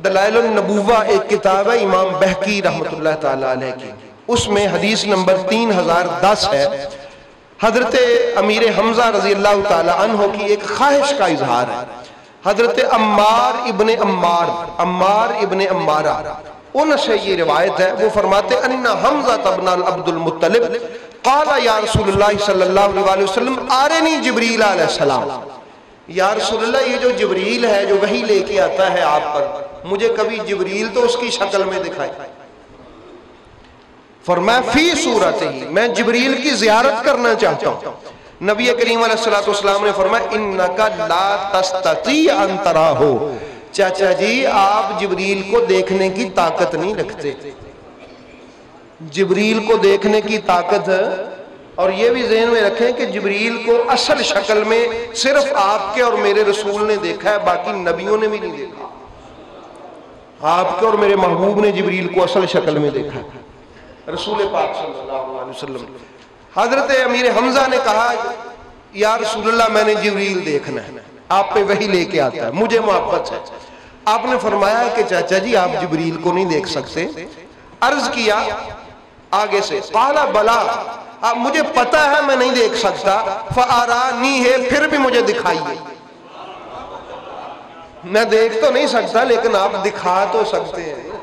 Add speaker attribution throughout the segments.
Speaker 1: دلائل النبوہ ایک کتاب ہے امام بہقی رحمۃ اللہ تعالی علیہ کی، اس میں حدیث نمبر 3010 ہے، حضرت امیر حمزہ رضی اللہ تعالی عنہ کی ایک خواہش کا اظہار ہے۔ حضرت عمار ابن عمارہ ان سے یہ روایت ہے، وہ فرماتے ان حمزہ ابن عبد المطلب قال یا رسول اللہ صلی اللہ علیہ وسلم آرنی جبریل علیہ السلام، یا رسول اللہ یہ جو جبریل ہے جو وحی لے کے آتا ہے آپ پر، مجھے کبھی جبریل تو اس کی شکل میں دکھائے۔ فرمایا فی صورت ہی، میں جبریل کی زیارت کرنا چاہتا ہوں۔ نبی کریم علیہ السلام نے فرمایا انکا لا تستطیع ان تراہ، چاچا جی آپ جبریل کو دیکھنے کی طاقت نہیں رکھتے۔ جبریل کو دیکھنے کی طاقت، اور یہ بھی ذہن میں رکھیں کہ جبریل کو اصل شکل میں صرف آپ کے اور میرے رسول نے دیکھا ہے، باقی نبیوں نے بھی نہیں دیکھا۔ آپ کے اور میرے محبوب نے جبریل کو اصل شکل میں دیکھا، رسول پاک صلی اللہ علیہ وسلم۔ حضرت امیر حمزہ نے کہا یا رسول اللہ میں نے جبریل دیکھنا ہے، آپ پہ وحی لے کے آتا ہے، مجھے محبت ہے۔ آپ نے فرمایا کہ چاچا جی آپ جبریل کو نہیں دیکھ سکتے۔ عرض کیا آگے سے، قال بلا، مجھے پتا ہے میں نہیں دیکھ سکتا، فارانی ہے، پھر بھی مجھے دکھائیے۔ میں دیکھ تو نہیں سکتا لیکن آپ دکھا تو سکتے ہیں۔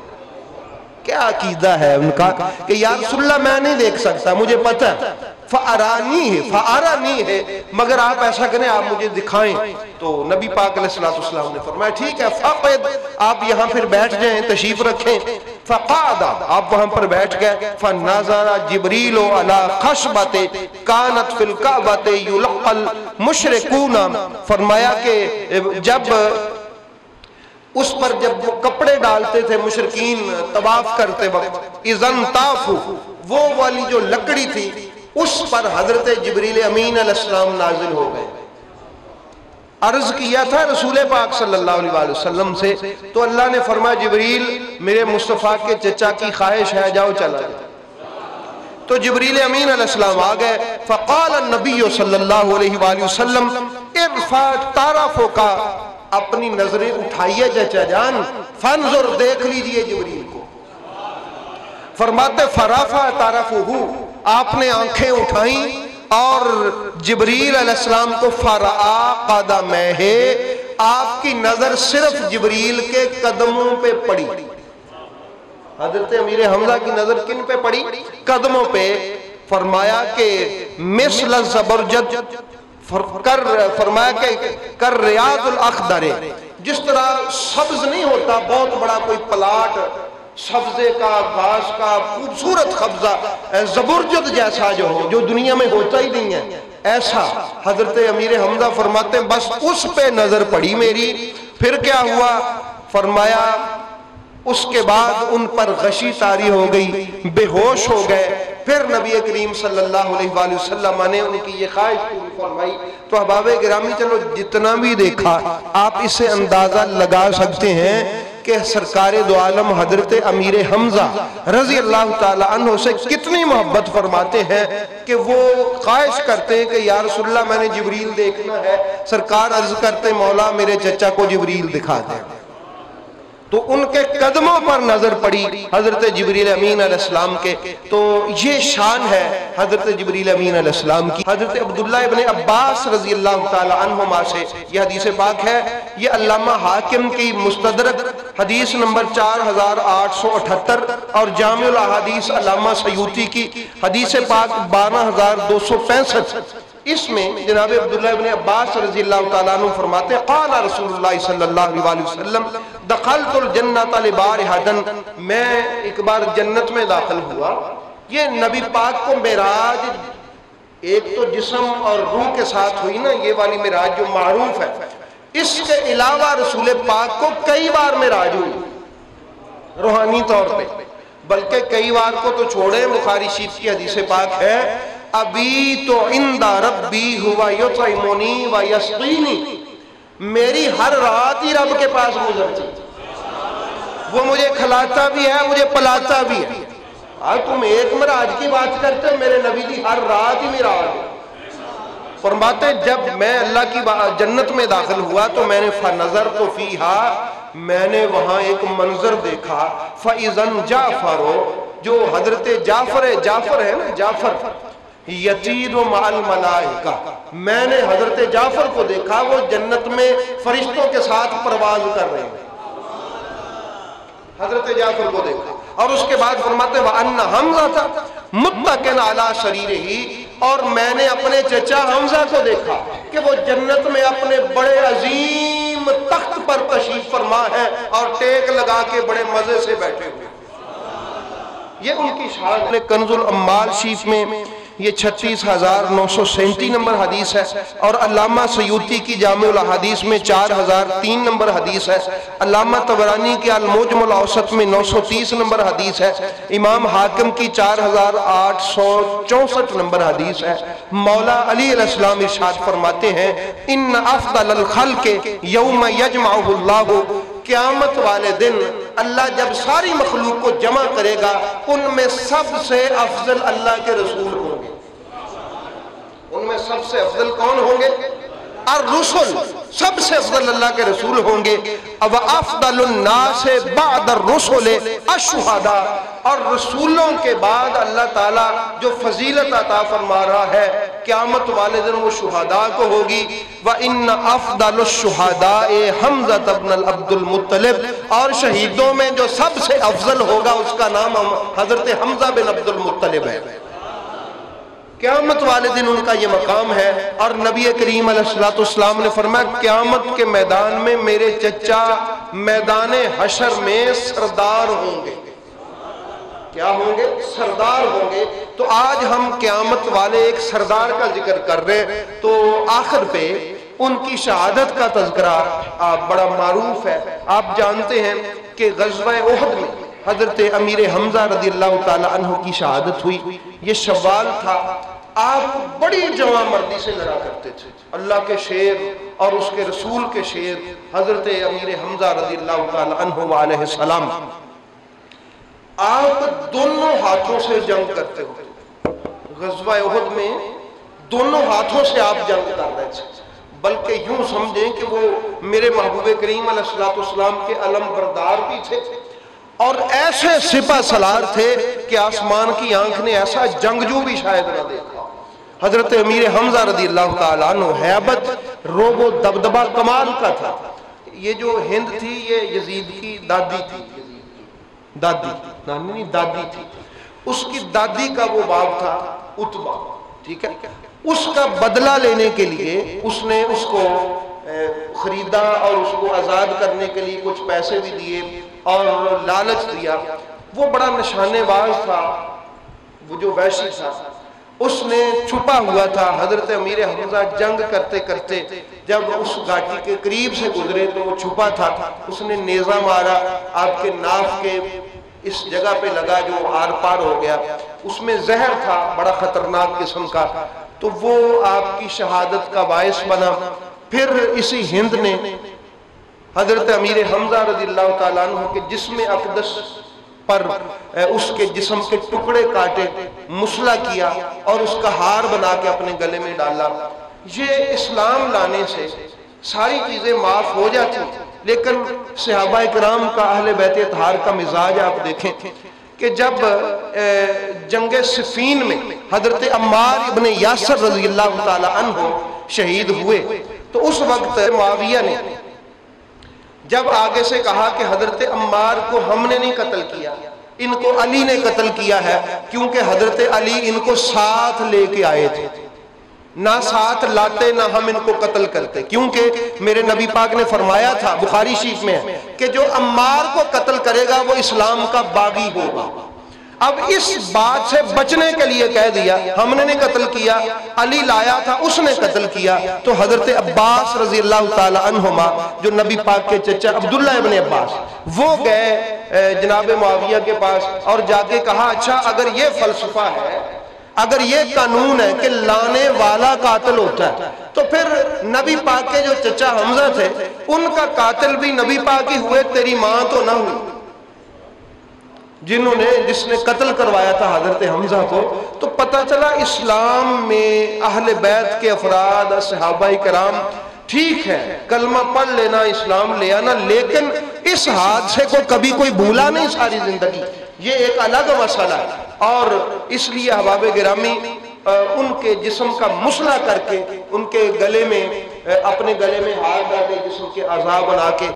Speaker 1: کیا عقیدہ ہے ان کا کہ یا رسول اللہ میں نہیں دیکھ سکتا، مجھے پتا ہے، فارانی ہے، مگر آپ ایسا کریں آپ مجھے دکھائیں۔ تو نبی پاک علیہ السلام نے فرمایا ٹھیک ہے، فقد، آپ یہاں پھر بیٹھ جائیں، تشریف رکھیں۔ فقعد، آپ وہاں پر بیٹھ گئے۔ فنظر جبریل علی خشبۃ کانت فی الکعبۃ یلقى المشرکون، فرمایا کہ جب اس پر جب وہ کپڑے ڈالتے تھے مشرکین طواف کرتے وقت، اذن طافو، وہ والی جو لکڑی تھی اس پر حضرت جبریل امین علیہ السلام نازل ہو گئے۔ عرض کیا تھا رسول پاک صلی اللہ علیہ وسلم سے، تو اللہ نے فرمایا جبریل میرے مصطفیٰ کے چچا کی خواہش ہے، جاؤ چلا جاؤ۔ تو جبریل امین علیہ السلام آ گئے۔ فقال النبی صلی اللہ علیہ وآلہ وسلم ارفع طرفک، اپنی نظریں اٹھائیے چچا جان، فانظر، دیکھ لیجئے جبریل کو۔ فرماتے فرافع طرفہ، آپ نے آنکھیں اٹھائیں اور جبریل علیہ السلام کو فرآ قدمہ، آپ کی نظر صرف جبریل کے قدموں پہ پڑی۔ حضرت امیر حمزہ کی نظر کن پہ پڑی؟ قدموں پہ۔ فرمایا کہ مثل الزبرجد، فرمایا کہ کر ریاض الاخضر، جس طرح سبز نہیں ہوتا بہت بڑا کوئی پلاٹ سبزے کا، گھاس کا خوبصورت قبضہ، زبرجد جیسا جو ہو، جو دنیا میں ہوتا ہی نہیں ہے ایسا، حضرت امیر حمزہ فرماتے ہیں بس اس پہ نظر پڑی میری۔ پھر کیا ہوا؟ فرمایا اس کے بعد ان پر غشی طاری ہو گئی، بے ہوش ہو گئے۔ پھر نبی کریم صلی اللہ علیہ وآلہ وسلم نے ان کی یہ خواہش پوری فرمائی۔ تو احباب گرامی چلو جتنا بھی دیکھا آپ اسے اندازہ لگا سکتے ہیں کہ سرکار دو عالم حضرت امیر حمزہ رضی اللہ تعالی عنہ سے کتنی محبت فرماتے ہیں کہ وہ خواہش کرتے ہیں کہ یا رسول اللہ میں نے جبریل دیکھنا ہے۔ سرکار عرض کرتے مولا میرے چچا کو جبریل دکھا دے۔ تو ان کے قدموں پر نظر پڑی حضرت جبریل امین علیہ السلام کے۔ تو یہ شان ہے حضرت جبریل امین علیہ السلام کی۔ حضرت عبداللہ ابن عباس رضی اللہ تعالی عنہما سے یہ حدیث پاک ہے، یہ علامہ حاکم کی مستدرک حدیث نمبر 4878 اور جامع الاحادیث علامہ سیوطی کی حدیث پاک 12265، اس میں جناب عبداللہ ابن عباس رضی اللہ تعالیٰ عنہ فرماتے قال رسول اللہ صلی اللہ علیہ وسلم دخلت الجنت لبارحدن، میں ایک بار جنت میں داخل ہوا۔ یہ نبی پاک کو معراج ایک تو جسم اور روح کے ساتھ ہوئی نا، یہ والی معراج جو معروف ہے، اس کے علاوہ رسول پاک کو کئی بار معراج ہوئی روحانی طور پہ، بلکہ کئی بار کو تو چھوڑیں، بخاری شریف کی حدیث پاک ہے ابھی تو عند ربی ہوا یطعمنی و یسقینی، میری ہر رات ہی رب کے پاس گزرتی، وہ مجھے کھلاتا بھی ہے مجھے پلاتا بھی ہے۔ آج تم ایک معراج کی بات کرتے ہو، میرے نبی کی ہر رات ہی معراج ہے۔ فرماتے جب میں اللہ کی جنت میں داخل ہوا تو میں نے فنظرت فیہا، میں نے وہاں ایک منظر دیکھا فَإِذَنْ جَعْفَرُ جو حضرت جعفر ہے نا، جعفر یطیر مع الملائکہ، میں نے حضرت جعفر کو دیکھا وہ جنت میں فرشتوں کے ساتھ پرواز کر رہے ہیں، حضرت جعفر کو دیکھا۔ اور اس کے بعد فرماتے ہیں وَأَنَّ حَمْزَةَ مُتَّكِئًا عَلَى سَرِيرِهِ، اور میں نے اپنے چچا حمزہ کو دیکھا کہ وہ جنت میں اپنے بڑے عظیم تخت پر تشریف فرما ہے اور ٹیک لگا کے بڑے مزے سے بیٹھے ہوئے۔ یہ ان کی شان ہے۔ کنز الاموال شریف میں یہ 36,937 نمبر حدیث ہے، اور علامہ سیوطی کی جامع الاحادیث میں 4003 نمبر حدیث ہے، علامہ طبرانی کے المعجم الاوسط میں 930 نمبر حدیث ہے، امام حاکم کی 4864 نمبر حدیث ہے۔ مولا علی علیہ السلام ارشاد فرماتے ہیں ان افضل الخلق یوم یجمعہ اللہ، قیامت والے دن اللہ جب ساری مخلوق کو جمع کرے گا ان میں سب سے افضل اللہ کے رسول ہوں گے۔ ان میں سب سے افضل کون ہوں گے؟ الرسل، سب سے افضل اللہ کے رسول ہوں گے۔ وَأَفْضَلُ النَّاسِ بَعْدَ الرُّسُلِ الشُّهَدَاء، اور رسولوں کے بعد اللہ تعالیٰ جو فضیلت عطا فرما رہا ہے قیامت والے دن وہ شہداء کو ہوگی۔ وَإِنَّ أَفْضَلُ الشُّهَدَاءِ حَمْزَةَ بْنَ عبد المطلب، اور شہیدوں میں جو سب سے افضل ہوگا اس کا نام حضرت حمزہ بن عبد المطلب ہے۔ قیامت والے دن ان کا یہ مقام ہے، اور نبی کریم علیہ السلام نے فرمایا قیامت کے میدان میں میرے چچا میدان حشر میں سردار ہوں گے۔ کیا ہوں گے؟ سردار ہوں گے۔ تو آج ہم قیامت والے ایک سردار کا ذکر کر رہے ہیں، تو آخر پہ ان کی شہادت کا تذکرہ بڑا معروف ہے۔ آپ جانتے ہیں کہ غزوہ احد میں حضرت امیر حمزہ رضی اللہ تعالی عنہ کی شہادت ہوئی۔ یہ شوال تھا، آپ بڑی جواں مردی سے لڑا کرتے تھے، اللہ کے شیر اور اس کے رسول کے شیر حضرت امیر حمزہ رضی اللہ تعالی عنہ وعلیہ السلام۔ آپ دونوں ہاتھوں سے جنگ کرتے ہوئے غزوہ احد میں دونوں ہاتھوں سے آپ جنگ کر رہے تھے، بلکہ یوں سمجھیں کہ وہ میرے محبوب کریم علیہ السلام کے علم بردار بھی تھے، اور ایسے سپہ سالار تھے کہ آسمان کی آنکھ نے ایسا جنگجو بھی شاید نہ دیکھا۔ حضرت امیر حمزہ رضی اللہ تعالیٰ عنہ ہیبت، روب و دبدبہ کمال کا تھا۔ یہ جو ہند تھی یہ یزید کی دادی تھی، دادی تھی، اس کی دادی کا وہ باپ تھا عتبہ، ٹھیک ہے۔ اس کا بدلہ لینے کے لیے اس نے اس کو خریدا اور اس کو آزاد کرنے کے لیے کچھ پیسے بھی دیے اور لالچ دیا۔ وہ بڑا نشانے باز تھا، وہ جو وحشی تھا، اس نے چھپا ہوا تھا۔ حضرت امیر حمزہ جنگ کرتے کرتے جب اس گھاٹی کے قریب سے گزرے تو وہ چھپا تھا، اس نے نیزہ مارا، آپ کے ناف کے اس جگہ پہ لگا جو آر پار ہو گیا، اس میں زہر تھا بڑا خطرناک قسم کا، تو وہ آپ کی شہادت کا باعث بنا۔ پھر اسی ہند نے حضرت امیر حمزہ رضی اللہ تعالیٰ عنہ کے جسم اقدس پر اس کے جسم کے ٹکڑے کاٹے، مسلح کیا اور اس کا ہار بنا کے اپنے گلے میں ڈالا۔ یہ اسلام لانے سے ساری چیزیں معاف ہو جاتی، لیکن صحابہ کرام کا اہل بیت اطہار کا مزاج آپ دیکھیں کہ جب جنگ صفین میں حضرت عمار ابن یاسر رضی اللہ تعالی عنہ شہید ہوئے تو اس وقت معاویہ نے جب آگے سے کہا کہ حضرت عمار کو ہم نے نہیں قتل کیا، ان کو علی نے قتل کیا ہے، کیونکہ حضرت علی ان کو ساتھ لے کے آئے تھے، نہ ساتھ لاتے نہ ہم ان کو قتل کرتے، کیونکہ میرے نبی پاک نے فرمایا تھا بخاری شریف میں کہ جو عمار کو قتل کرے گا وہ اسلام کا باغی ہوگا۔ اب اس بات سے بچنے کے لیے کہہ دیا ہم نے نہیں قتل کیا، علی لایا تھا اس نے قتل کیا۔ تو حضرت عباس رضی اللہ تعالی عنہما جو نبی پاک کے چچا عبداللہ ابن عباس، وہ گئے جناب معاویہ کے پاس اور جا کے کہا اچھا اگر یہ فلسفہ ہے، اگر یہ قانون ہے کہ لانے والا قاتل ہوتا ہے، تو پھر نبی پاک کے جو چچا حمزہ تھے ان کا قاتل بھی نبی پاک ہی ہوئے، تیری ماں تو نہ ہوئی، جس نے قتل کروایا تھا حضرت حمزہ کو۔ تو پتہ چلا اسلام میں اہل بیت کے افراد، صحابہ کرام ٹھیک ہے کلمہ پڑھ لینا اسلام لے آنا، لیکن اس حادثے کو کبھی کوئی بھولا نہیں ساری زندگی، یہ ایک الگ مسئلہ ہے۔ اور اس لیے احباب گرامی ان کے جسم کا مسئلہ کر کے ان کے گلے میں اپنے گلے میں ہاتھ ڈالے، جسم کے اعضاء بنا کے